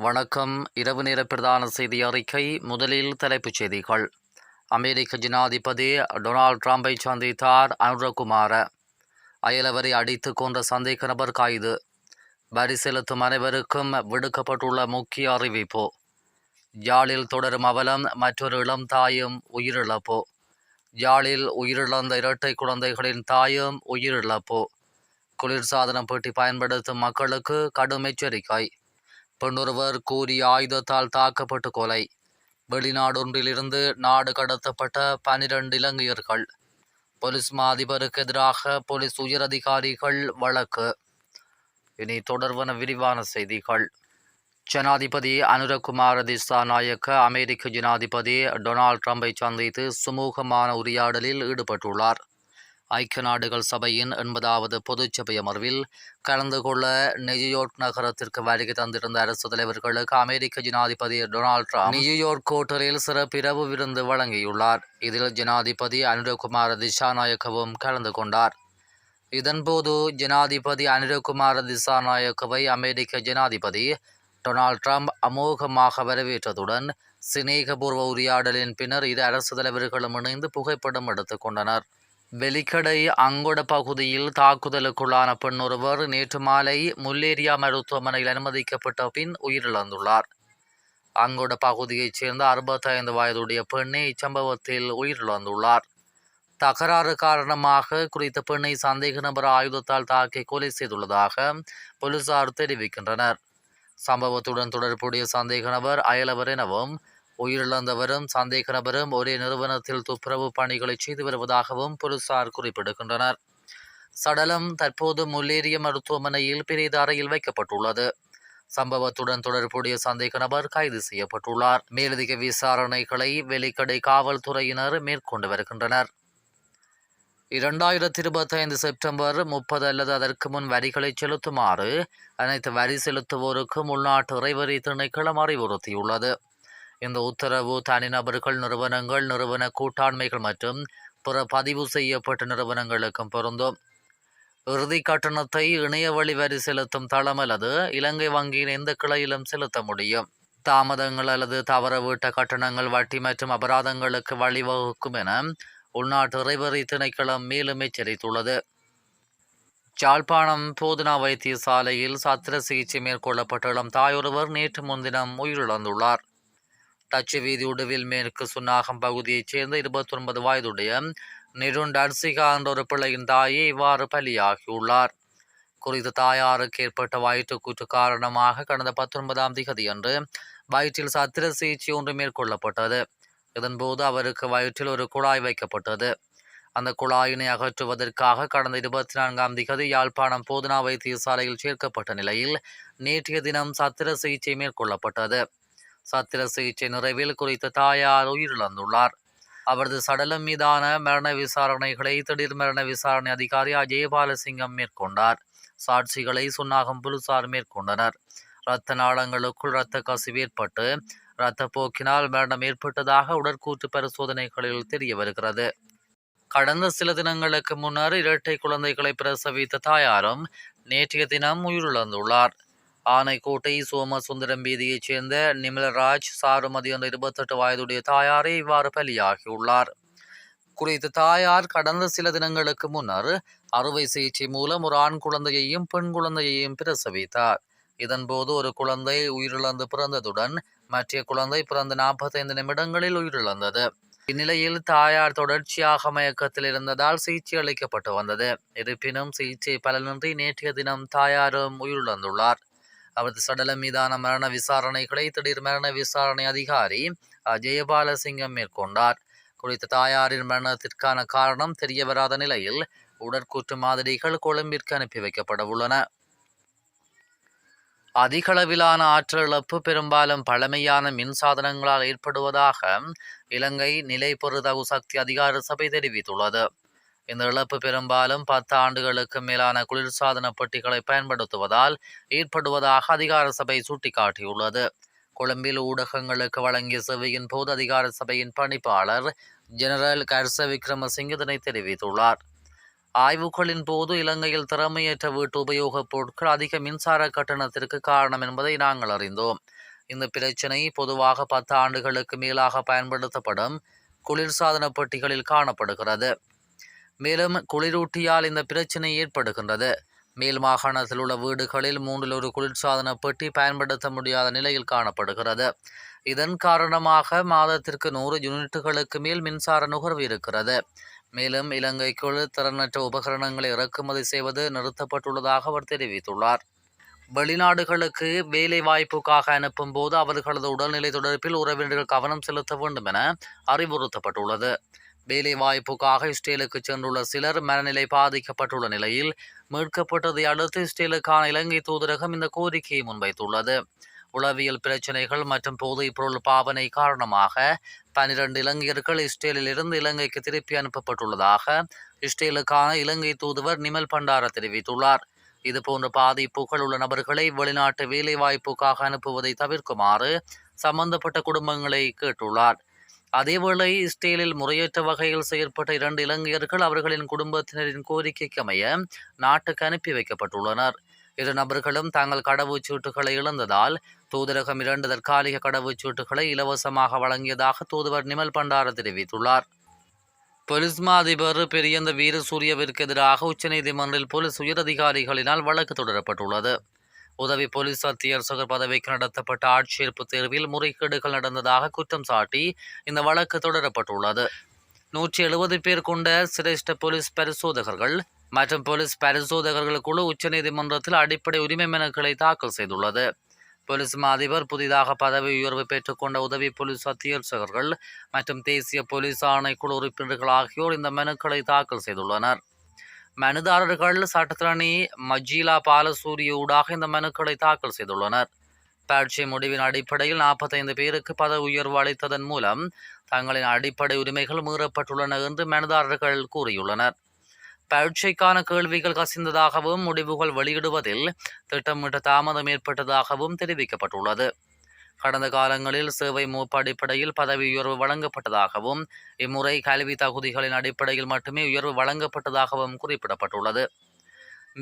வணக்கம். இரவு நேர பிரதான செய்தி அறிக்கை. முதலில் தலைப்புச் செய்திகள். அமெரிக்க ஜனாதிபதி டொனால்ட் ட்ரம்பை சந்தித்தார் அனுரகுமார. அயலவரை அடித்து கொன்ற சந்தேக நபர் கைது. வரி செலுத்தும் அனைவருக்கும் விடுக்கப்பட்டுள்ள முக்கிய அறிவிப்பு. யாழில் தொடரும் அவலம், மற்றொரு இளம் தாயும் உயிரிழப்பு. யாழில் உயிரிழந்த இரட்டை குழந்தைகளின் தாயும் உயிரிழப்பு. குளிர்சாதன பெட்டி பயன்படுத்தும் மக்களுக்கு கடும் எச்சரிக்கை. பெண்ணொருவர் கூறிய ஆயுதத்தால் தாக்கப்பட்டு கொலை. வெளிநாடொன்றிலிருந்து நாடு கடத்தப்பட்ட 12 இலங்கையர்கள். போலீஸ் மா அதிபருக்கு எதிராக போலீஸ் உயரதிகாரிகள் வழக்கு. இனி தொடர்பான விரிவான செய்திகள். ஜனாதிபதி அனுரகுமார திசாநாயக்க அமெரிக்க ஜனாதிபதி டொனால்ட் ட்ரம்பை சந்தித்து சுமூகமான உரையாடலில் ஈடுபட்டுள்ளார். ஐக்கிய நாடுகள் சபையின் 80வது பொதுச்சபை அமர்வில் கலந்து கொள்ள நியூயோர்க் நகரத்திற்கு வருகை தந்திருந்த அரசு தலைவர்களுக்கு அமெரிக்க ஜனாதிபதி டொனால்ட் ட்ரம்ப் நியூயோர்க் ஹோட்டலில் சிறப்பிரவு விருந்து வழங்கியுள்ளார். இதில் ஜனாதிபதி அனுரகுமார திசாநாயக்கவும் கலந்து கொண்டார். இதன்போது ஜனாதிபதி அனுரகுமார திசாநாயக்கவை அமெரிக்க ஜனாதிபதி டொனால்ட் ட்ரம்ப் அமோகமாக வரவேற்றதுடன் சிநேகபூர்வ உரையாடலின் பின்னர் இரு அரசு தலைவர்களும் இணைந்து புகைப்படம் எடுத்துக் கொண்டனர். வெலிக்கடை அங்கொட பகுதியில் தாக்குதலுக்குள்ளான பெண்ணொருவர் நேற்று மாலை முல்லேரியா மருத்துவமனையில் அனுமதிக்கப்பட்ட பின் உயிரிழந்துள்ளார். அங்கொட பகுதியைச் சேர்ந்த 65 வயதுடைய பெண்ணே இச்சம்பவத்தில் உயிரிழந்துள்ளார். தகராறு காரணமாக குறித்த பெண்ணை சந்தேக நபர் ஆயுதத்தால் தாக்கி கொலை செய்துள்ளதாக போலீசார் தெரிவிக்கின்றனர். சம்பவத்துடன் தொடர்புடைய சந்தேக நபர் அயலவர் எனவும் உயிரிழந்தவரும் சந்தேக நபரும் ஒரே நிறுவனத்தில் துப்புரவு பணிகளை செய்து வருவதாகவும் போலீசார் குறிப்பிடுகின்றனர். சடலம் தற்போது முல்லேரிய மருத்துவமனையில் பிரேத அறையில் வைக்கப்பட்டுள்ளது. சம்பவத்துடன் தொடர்புடைய சந்தேக நபர் கைது செய்யப்பட்டுள்ளார். மேலதிக விசாரணைகளை வெலிக்கடை காவல்துறையினர் மேற்கொண்டு வருகின்றனர். 2025 செப்டம்பர் 30 அல்லது அதற்கு முன் வரிகளை செலுத்துமாறு அனைத்து வரி செலுத்துவோருக்கும் உள்நாட்டு இறைவரி திணைக்களம் அறிவுறுத்தியுள்ளது. இந்த உத்தரவு தனிநபர்கள், நிறுவனங்கள், நிறுவன கூட்டாண்மைகள் மற்றும் பிற பதிவு செய்யப்பட்ட நிறுவனங்களுக்கும் பொருந்தும். இறுதி கட்டணத்தை இணையவழி வரி செலுத்தும் தளம் அல்லது இலங்கை வங்கியின் எந்த கிளையிலும் செலுத்த முடியும். தாமதங்கள் அல்லது தவறவிட்ட கட்டணங்கள் வட்டி மற்றும் அபராதங்களுக்கு வழிவகுக்கும் என உள்நாட்டு இறைவரி திணைக்களம் மேலும் எச்சரித்துள்ளது. யாழ்ப்பாணம் போதனா வைத்தியசாலையில் சத்திர சிகிச்சை மேற்கொள்ளப்பட்ட இளம் தாயொருவர் நேற்று முன்தினம் உயிரிழந்துள்ளார். டச்சு வீதி உடுவில் மேற்கு சுன்னாகம் பகுதியைச் சேர்ந்த 29 வயதுடைய நெருண்டர்சிகா என்ற ஒரு பிள்ளையின் தாயே இவ்வாறு பலியாகியுள்ளார். குறித்த தாயாருக்கு ஏற்பட்ட வயிற்றுக்கூற்று காரணமாக கடந்த 19ஆம் திகதியன்று வயிற்றில் சத்திர சிகிச்சை ஒன்று மேற்கொள்ளப்பட்டது. இதன்போது அவருக்கு வயிற்றில் ஒரு குழாய் வைக்கப்பட்டது. அந்த குழாயினை அகற்றுவதற்காக கடந்த 24ஆம் திகதி யாழ்ப்பாணம் போதனா வைத்தியசாலையில் சேர்க்கப்பட்ட நிலையில் நேற்றைய தினம் சத்திர சிகிச்சை மேற்கொள்ளப்பட்டது. சத்திர சிகிச்சை நிறைவில் குறித்த தாயார் உயிரிழந்துள்ளார். அவரது சடலம் மீதான மரண விசாரணைகளை திடீர் மரண விசாரணை அதிகாரி ஜெயபாலசிங்கம் மேற்கொண்டார். சாட்சிகளை சுன்னாகம் போலீசார் மேற்கொண்டனர். இரத்த நாளங்களுக்குள் இரத்த கசிவு ஏற்பட்டு இரத்த போக்கினால் மரணம் ஏற்பட்டதாக உடற்கூற்று பரிசோதனைகளில் தெரிய வருகிறது. கடந்த சில தினங்களுக்கு முன்னர் இரட்டை குழந்தைகளை பிரசவித்த தாயாரும் நேற்றைய தினம் உயிரிழந்துள்ளார். ஆனைக்கோட்டை சோமசுந்தரம் வீதியைச் சேர்ந்த நிமலராஜ் சாருமதி என்ற 28 வயதுடைய தாயாரே இவ்வாறு பலியாகியுள்ளார். குறித்த தாயார் கடந்த சில தினங்களுக்கு முன்னர் அறுவை சிகிச்சை மூலம் ஒரு ஆண் குழந்தையையும் பெண் குழந்தையையும் பிரசவித்தார். இதன்போது ஒரு குழந்தை உயிரிழந்து பிறந்ததுடன் மற்ற குழந்தை பிறந்த 45 நிமிடங்களில் உயிரிழந்தது. இந்நிலையில் தாயார் தொடர்ச்சியாக மயக்கத்தில் இருந்ததால் சிகிச்சை அளிக்கப்பட்டு வந்தது. இருப்பினும் சிகிச்சை பலனின்றி நேற்றைய தினம் தாயாரும் உயிரிழந்துள்ளார். அவரது சடலம் மீதான மரண விசாரணைகளை திடீர் மரண விசாரணை அதிகாரி ஜெயபாலசிங்கம் மேற்கொண்டார். குறித்த தாயாரின் மரணத்திற்கான காரணம் தெரிய வராத நிலையில் உடற்கூற்று மாதிரிகள் கொழும்பிற்கு அனுப்பி வைக்கப்பட உள்ளன. அதிகளவிலான ஆற்றல் இழப்பு பெரும்பாலும் பழமையான மின்சாதனங்களால் ஏற்படுவதாக இலங்கை நிலைப்பெறுதகு சக்தி அதிகார சபை தெரிவித்துள்ளது. இந்த இழப்பு பெரும்பாலும் 10 ஆண்டுகளுக்கு மேலான குளிர்சாதன பெட்டிகளை பயன்படுத்துவதால் ஏற்படுவதாக அதிகார சபை சுட்டிக்காட்டியுள்ளது. கொழும்பில் ஊடகங்களுக்கு வழங்கிய சேவையின் போது அதிகார சபையின் பணிப்பாளர் ஜெனரல் கர்ச விக்ரமசிங்க இதனை தெரிவித்துள்ளார். ஆய்வுகளின் போது இலங்கையில் திறமையற்ற வீட்டு உபயோகப் பொருட்கள் அதிக மின்சார கட்டணத்திற்கு காரணம் என்பதை நாங்கள் அறிந்தோம். இந்த பிரச்சினை பொதுவாக 10 ஆண்டுகளுக்கு மேலாக பயன்படுத்தப்படும் குளிர்சாதன பெட்டிகளில் காணப்படுகிறது. மேலும் குளிரூட்டியால் இந்த பிரச்சினை ஏற்படுகின்றது. மேல் மாகாணத்தில் உள்ள வீடுகளில் 1/3 குளிர்சாதன பெட்டி பயன்படுத்த முடியாத நிலையில் காணப்படுகிறது. இதன் காரணமாக மாதத்திற்கு 100 யூனிட்டுகளுக்கு மேல் மின்சார நுகர்வு இருக்கிறது. மேலும் இலங்கைக்குள் திறனற்ற உபகரணங்களை இறக்குமதி செய்வது நிறுத்தப்பட்டுள்ளதாக அவர் தெரிவித்துள்ளார். வெளிநாடுகளுக்கு வேலை வாய்ப்புக்காக அனுப்பும் போது அவர்களது உடல்நிலை தொடர்பில் உறவினர்கள் கவனம் செலுத்த வேண்டும் என அறிவுறுத்தப்பட்டுள்ளது. வேலை வாய்ப்புக்காக இஸ்ரேலுக்கு சென்றுள்ள சிலர் மனநிலை பாதிக்கப்பட்டுள்ள நிலையில் மீட்கப்பட்டதை அடுத்து இஸ்ரேலுக்கான இலங்கை தூதரகம் இந்த கோரிக்கையை முன்வைத்துள்ளது. உளவியல் பிரச்சினைகள் மற்றும் போதைப் பொருள் பாவனை காரணமாக 12 இலங்கையர்கள் இஸ்ரேலில் இருந்து இலங்கைக்கு திருப்பி அனுப்பப்பட்டுள்ளதாக இஸ்ரேலுக்கான இலங்கை தூதுவர் நிமல் பண்டார தெரிவித்துள்ளார். இதுபோன்ற பாதிப்புகள் உள்ள நபர்களை வெளிநாட்டு வேலை வாய்ப்புக்காக அனுப்புவதை தவிர்க்குமாறு சம்பந்தப்பட்ட குடும்பங்களை கேட்டுள்ளார். அதேவேளை இஸ்ரேலில் முறையற்ற வகையில் செயற்பட்ட 2 இலங்கையர்கள் அவர்களின் குடும்பத்தினரின் கோரிக்கைக்கு அமைய நாட்டுக்கு அனுப்பி வைக்கப்பட்டுள்ளனர். 2 நபர்களும் தாங்கள் கடவுச்சீட்டுகளை இழந்ததால் தூதரகம் 2 தற்காலிக கடவுச்சீட்டுகளை இலவசமாக வழங்கியதாக தூதுவர் நிமல் பண்டார தெரிவித்துள்ளார். போலீஸ் மா அதிபர் பெரியந்த வீரசூரியவிற்கு எதிராக உச்சநீதிமன்றில் போலீஸ் உயரதிகாரிகளினால் வழக்கு தொடரப்பட்டுள்ளது. உதவி போலீஸ் அத்தியட்சகர் பதவிக்கு நடத்தப்பட்ட ஆட்சேர்ப்பு தேர்வில் முறைகேடுகள் நடந்ததாக குற்றம் சாட்டி இந்த வழக்கு தொடரப்பட்டுள்ளது. 170 பேர் கொண்ட சிரேஷ்ட போலீஸ் பரிசோதகர்கள் மற்றும் போலீஸ் பரிசோதகர்கள் குழு உச்சநீதிமன்றத்தில் அடிப்படை உரிமை மனுக்களை தாக்கல் செய்துள்ளது. போலீஸ் மா அதிபர் புதிதாக பதவி உயர்வு பெற்றுக்கொண்ட உதவி போலீஸ் அத்தியட்சகர்கள் மற்றும் தேசிய போலீஸ் ஆணைக்குழு உறுப்பினர்கள் ஆகியோர் இந்த மனுக்களை தாக்கல் செய்துள்ளனர். மனுதாரர்கள் சட்டத்தரணி மஜீலா பாலசூரிய ஊடாக இந்த மனுக்களை தாக்கல் செய்துள்ளனர். பரீட்சை முடிவின் அடிப்படையில் 45 பேருக்கு பதவி உயர்வு அளித்ததன் மூலம் தங்களின் அடிப்படை உரிமைகள் மீறப்பட்டுள்ளன என்று மனுதாரர்கள் கூறியுள்ளனர். பரீட்சைக்கான கேள்விகள் கசிந்ததாகவும் முடிவுகள் வெளியிடுவதில் திட்டமிட்ட தாமதம் ஏற்பட்டதாகவும் தெரிவிக்கப்பட்டுள்ளது. கடந்த காலங்களில் சேவை மூப்பு அடிப்படையில் பதவி உயர்வு வழங்கப்பட்டதாகவும் இம்முறை கல்வி தகுதிகளின் அடிப்படையில் மட்டுமே உயர்வு வழங்கப்பட்டதாகவும் குறிப்பிடப்பட்டுள்ளது.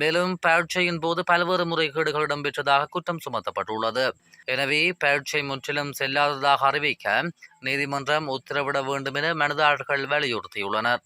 மேலும் பரீட்சையின் போது பல்வேறு முறைகேடுகள் இடம்பெற்றதாக குற்றம் சுமத்தப்பட்டுள்ளது. எனவே பரீட்சை முற்றிலும் செல்லாததாக அறிவிக்க நீதிமன்றம் உத்தரவிட வேண்டும் என மனுதாரர்கள் வலியுறுத்தியுள்ளனர்.